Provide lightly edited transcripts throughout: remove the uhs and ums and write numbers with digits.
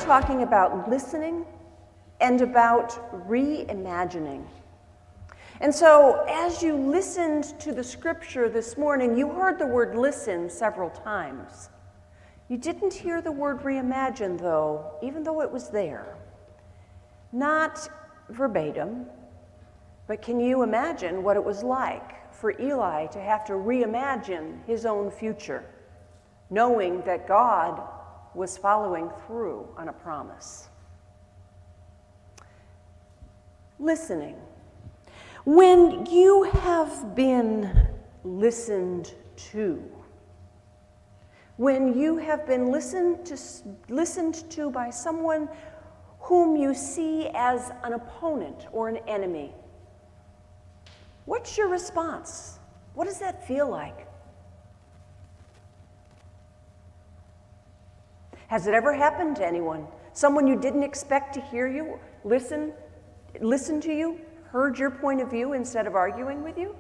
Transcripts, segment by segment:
talking about listening and about reimagining. And so as you listened to the scripture this morning, you heard the word listen several times. You didn't hear the word reimagine, though, even though it was there. Not verbatim, but can you imagine what it was like for Eli to have to reimagine his own future, knowing that God was following through on a promise? Listening. When you have been listened to, when you have been listened to by someone whom you see as an opponent or an enemy, what's your response? What does that feel like? Has it ever happened to anyone? Someone you didn't expect to hear you, listen to you, heard your point of view instead of arguing with you?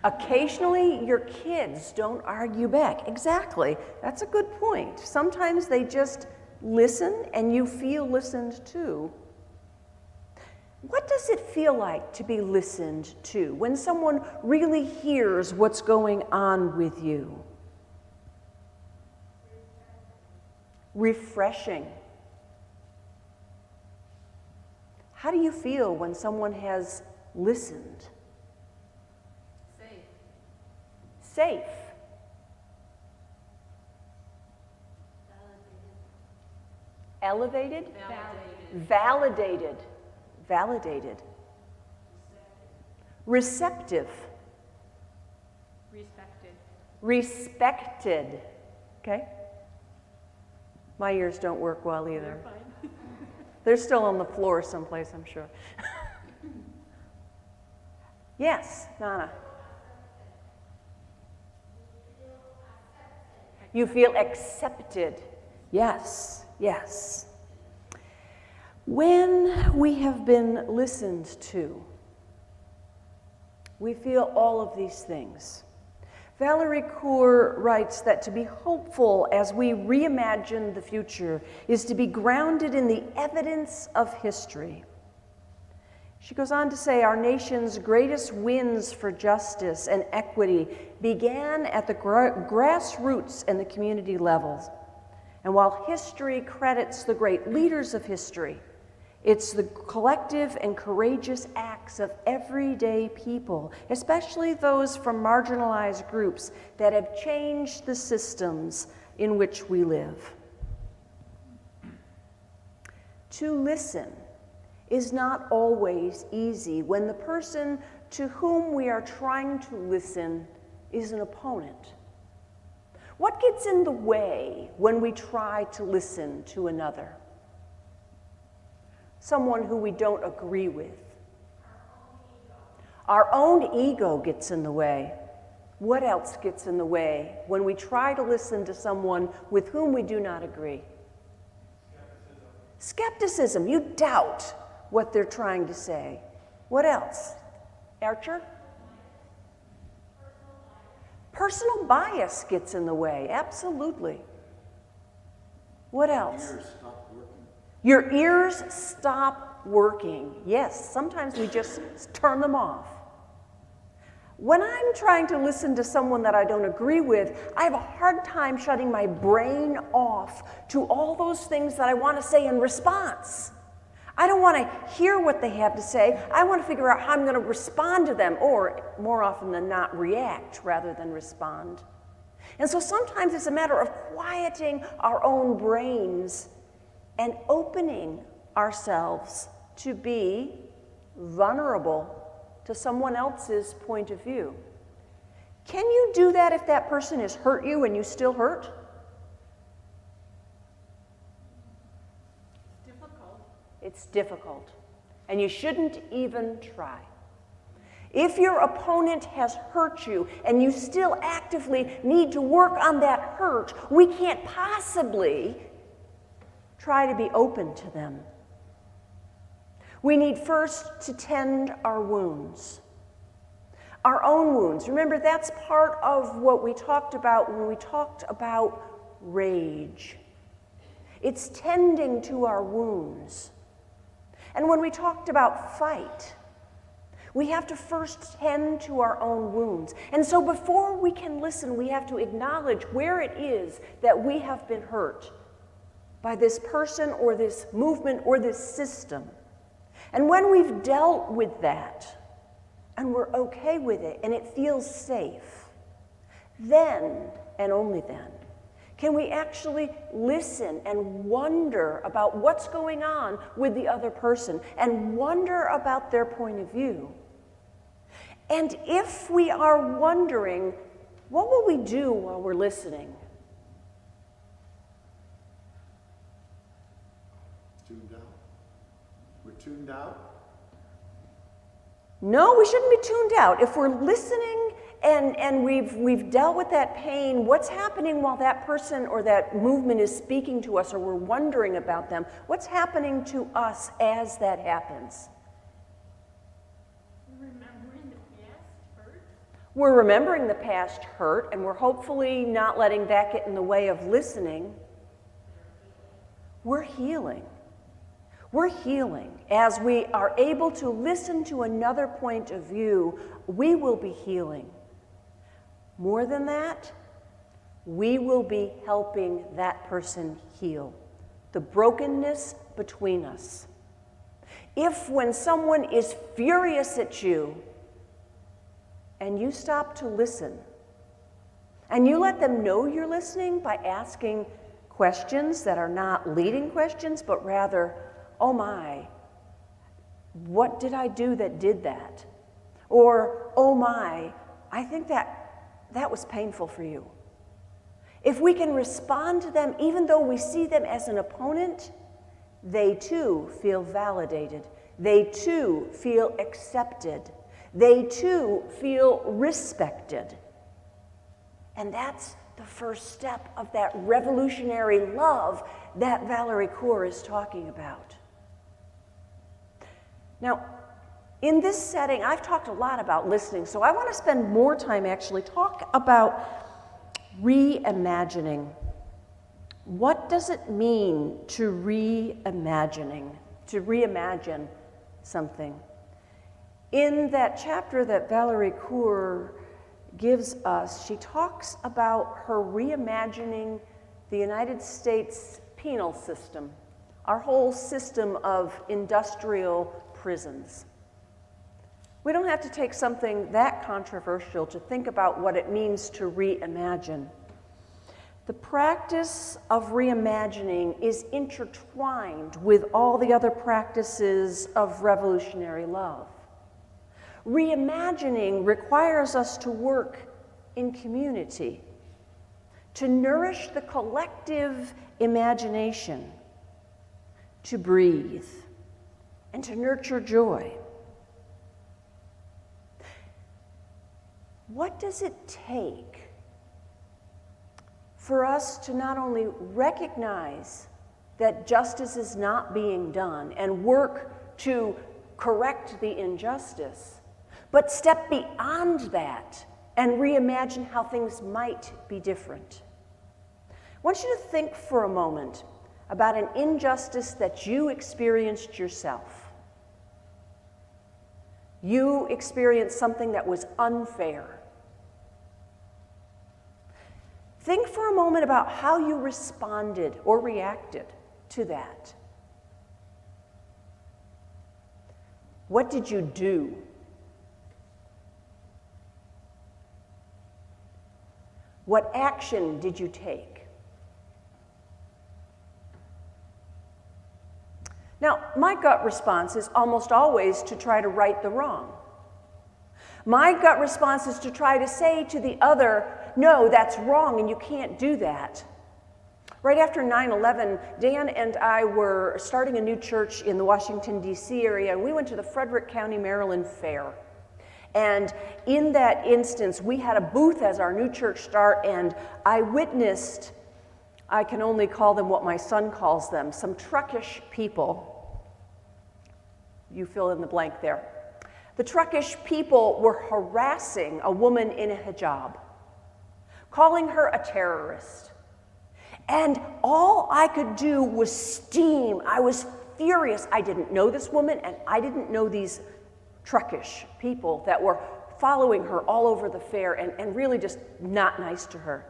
Occasionally, your kids don't argue back. Exactly. That's a good point. Sometimes they just listen and you feel listened to. What does it feel like to be listened to when someone really hears what's going on with you? Refreshing. How do you feel when someone has listened? Safe. Elevated? Validated. Validated. Receptive. Respected. Okay? My ears don't work well either. They're still on the floor someplace, I'm sure. Yes, Nana. You feel accepted. Yes, yes. When we have been listened to, we feel all of these things. Valerie Kaur writes that to be hopeful as we reimagine the future is to be grounded in the evidence of history. She goes on to say, our nation's greatest wins for justice and equity began at the grassroots and the community levels. And while history credits the great leaders of history, it's the collective and courageous acts of everyday people, especially those from marginalized groups, that have changed the systems in which we live. To listen is not always easy when the person to whom we are trying to listen is an opponent. What gets in the way when we try to listen to another? Someone who we don't agree with. Our own ego gets in the way. What else gets in the way when we try to listen to someone with whom we do not agree? Skepticism. You doubt what they're trying to say. What else? Archer? Personal bias gets in the way. Absolutely. What else? Your ears stop working. Yes, sometimes we just turn them off. When I'm trying to listen to someone that I don't agree with, I have a hard time shutting my brain off to all those things that I want to say in response. I don't want to hear what they have to say. I want to figure out how I'm going to respond to them, or more often than not, react rather than respond. And so sometimes it's a matter of quieting our own brains and opening ourselves to be vulnerable to someone else's point of view. Can you do that if that person has hurt you and you still hurt? It's difficult, and you shouldn't even try. If your opponent has hurt you and you still actively need to work on that hurt, we can't possibly try to be open to them. We need first to tend our wounds. Our own wounds. Remember, that's part of what we talked about when we talked about rage. It's tending to our wounds. And when we talked about fight, we have to first tend to our own wounds. And so before we can listen, we have to acknowledge where it is that we have been hurt by this person or this movement or this system. And when we've dealt with that, and we're okay with it, and it feels safe, then, and only then, can we actually listen and wonder about what's going on with the other person and wonder about their point of view. And if we are wondering, what will we do while we're listening? Tuned out. We're tuned out. No, we shouldn't be tuned out. If we're listening and we've dealt with that pain, what's happening while that person or that movement is speaking to us or we're wondering about them? What's happening to us as that happens? Remembering the past hurt. We're remembering the past hurt, and we're hopefully not letting that get in the way of listening. We're healing. We're healing. As we are able to listen to another point of view, we will be healing. More than that, we will be helping that person heal the brokenness between us. If when someone is furious at you and you stop to listen and you let them know you're listening by asking questions that are not leading questions, but rather, oh my, what did I do that did that? Or, oh my, I think that was painful for you. If we can respond to them, even though we see them as an opponent, they too feel validated. They too feel accepted. They too feel respected. And that's the first step of that revolutionary love that Valerie Kaur is talking about. Now, in this setting, I've talked a lot about listening, so I want to spend more time actually talk about reimagining. What does it mean to reimagine something? In that chapter that Valerie Kaur gives us, she talks about her reimagining the United States penal system, our whole system of industrial prisons. We don't have to take something that controversial to think about what it means to reimagine. The practice of reimagining is intertwined with all the other practices of revolutionary love. Reimagining requires us to work in community, to nourish the collective imagination, to breathe, and to nurture joy. What does it take for us to not only recognize that justice is not being done and work to correct the injustice, but step beyond that and reimagine how things might be different? I want you to think for a moment about an injustice that you experienced yourself. You experienced something that was unfair. Think for a moment about how you responded or reacted to that. What did you do? What action did you take? Now, my gut response is almost always to try to right the wrong. My gut response is to try to say to the other, no, that's wrong and you can't do that. Right after 9/11, Dan and I were starting a new church in the Washington, D.C. area, and we went to the Frederick County, Maryland Fair. And in that instance, we had a booth as our new church start, and I witnessed, I can only call them what my son calls them, some truckish people. You fill in the blank there. The Turkish people were harassing a woman in a hijab, calling her a terrorist. And all I could do was steam. I was furious. I didn't know this woman, and I didn't know these Turkish people that were following her all over the fair and really just not nice to her.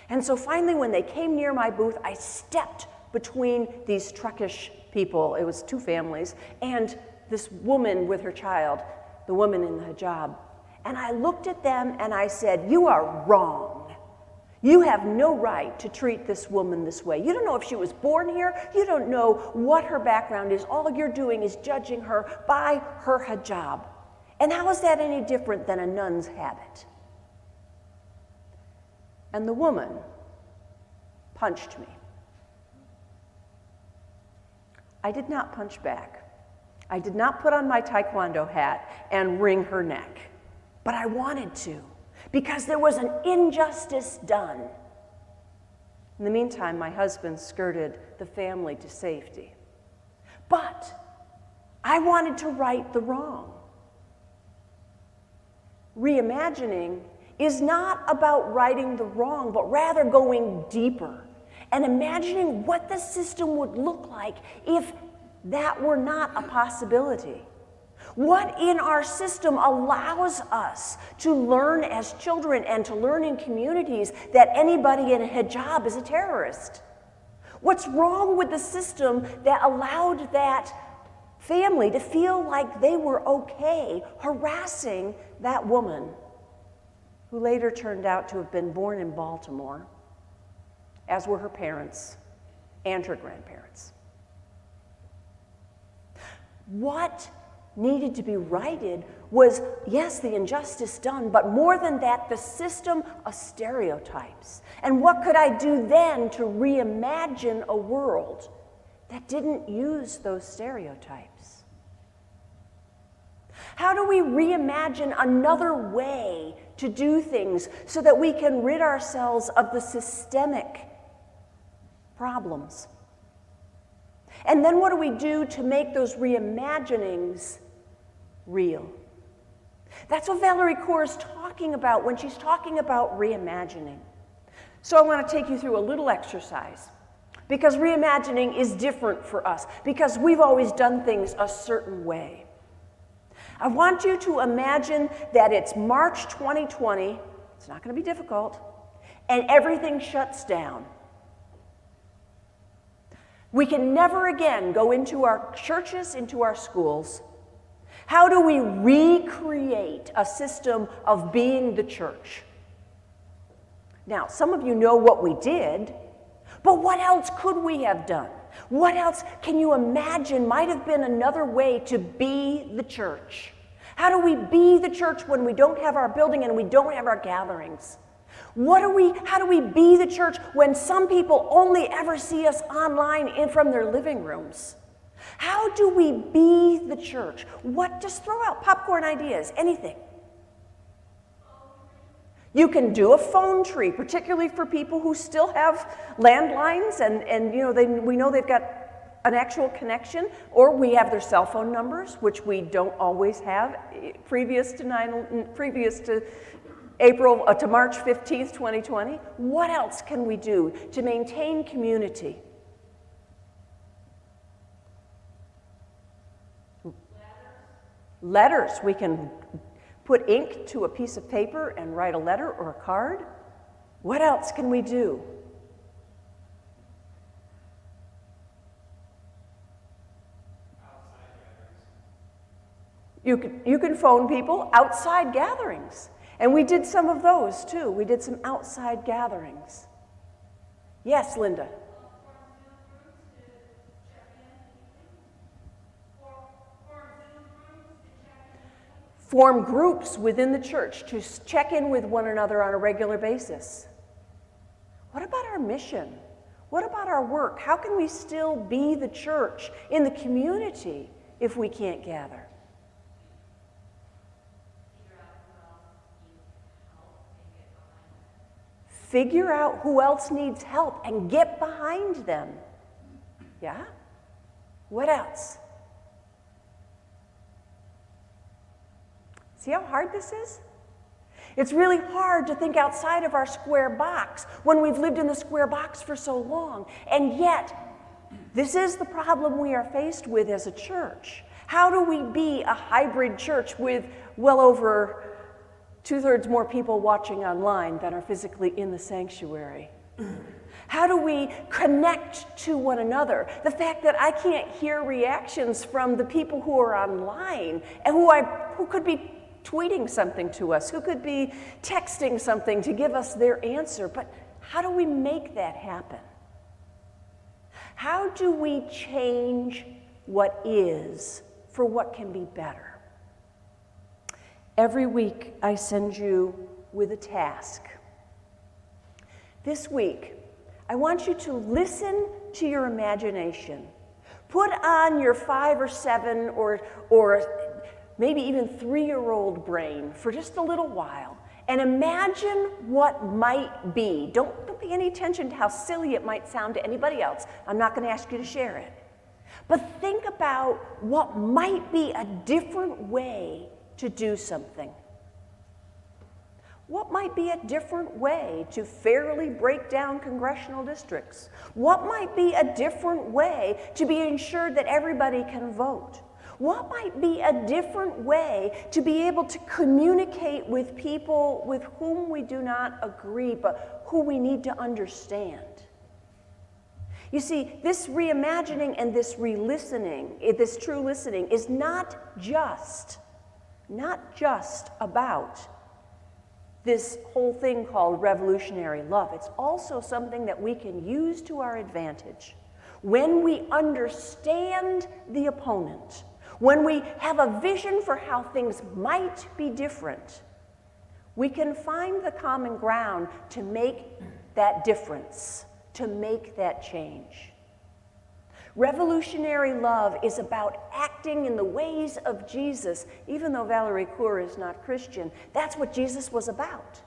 And so finally, when they came near my booth, I stepped between these Turkish people, it was two families, and this woman with her child, the woman in the hijab. And I looked at them and I said, "You are wrong. You have no right to treat this woman this way. You don't know if she was born here. You don't know what her background is. All you're doing is judging her by her hijab. And how is that any different than a nun's habit?" And the woman punched me. I did not punch back. I did not put on my taekwondo hat and wring her neck, but I wanted to, because there was an injustice done. In the meantime, my husband skirted the family to safety. But I wanted to right the wrong. Reimagining is not about righting the wrong, but rather going deeper and imagining what the system would look like if that were not a possibility. What in our system allows us to learn as children and to learn in communities that anybody in a hijab is a terrorist? What's wrong with the system that allowed that family to feel like they were okay harassing that woman, who later turned out to have been born in Baltimore, as were her parents and her grandparents? What needed to be righted was, yes, the injustice done, but more than that, the system of stereotypes. And what could I do then to reimagine a world that didn't use those stereotypes? How do we reimagine another way to do things so that we can rid ourselves of the systemic problems? And then what do we do to make those reimaginings real? That's what Valerie Kaur is talking about when she's talking about reimagining. So I want to take you through a little exercise, because reimagining is different for us, because we've always done things a certain way. I want you to imagine that it's March 2020, it's not going to be difficult, and everything shuts down. We can never again go into our churches, into our schools. How do we recreate a system of being the church? Now, some of you know what we did, but what else could we have done? What else can you imagine might have been another way to be the church? How do we be the church when we don't have our building and we don't have our gatherings? How do we be the church when some people only ever see us online and from their living rooms? How do we be the church? Just throw out popcorn ideas, anything. You can do a phone tree, particularly for people who still have landlines and we know they've got an actual connection, or we have their cell phone numbers, which we don't always have previous to March 15th, 2020. What else can we do to maintain community? Letters. We can put ink to a piece of paper and write a letter or a card. What else can we do? You can phone people outside gatherings. And we did some of those too. We did some outside gatherings. Yes, Linda. Form groups within the church to check in with one another on a regular basis. What about our mission? What about our work? How can we still be the church in the community if we can't gather? Figure out who else needs help and get behind them. Yeah? What else? See how hard this is? It's really hard to think outside of our square box when we've lived in the square box for so long. And yet, this is the problem we are faced with as a church. How do we be a hybrid church with well over 2/3 more people watching online than are physically in the sanctuary? How do we connect to one another? The fact that I can't hear reactions from the people who are online and who could be tweeting something to us, who could be texting something to give us their answer, but how do we make that happen? How do we change what is for what can be better? Every week I send you with a task. This week, I want you to listen to your imagination. Put on your 5 or 7 or maybe even 3-year-old brain for just a little while and imagine what might be. Don't pay any attention to how silly it might sound to anybody else. I'm not going to ask you to share it. But think about what might be a different way to do something. What might be a different way to fairly break down congressional districts? What might be a different way to be ensured that everybody can vote? What might be a different way to be able to communicate with people with whom we do not agree, but who we need to understand? You see, this reimagining and this re-listening, this true listening, is not just about this whole thing called revolutionary love. It's also something that we can use to our advantage. When we understand the opponent, when we have a vision for how things might be different, we can find the common ground to make that difference, to make that change. Revolutionary love is about acting in the ways of Jesus. Even though Valerie Kaur is not Christian, that's what Jesus was about.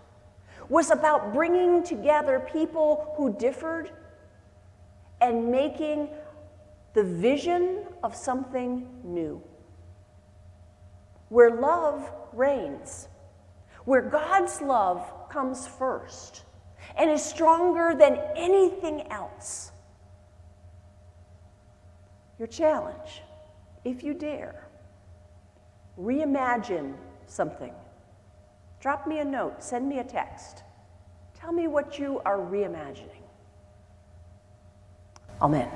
Was about bringing together people who differed and making the vision of something new. Where love reigns, where God's love comes first and is stronger than anything else. Your challenge, if you dare, reimagine something. Drop me a note, send me a text. Tell me what you are reimagining. Amen.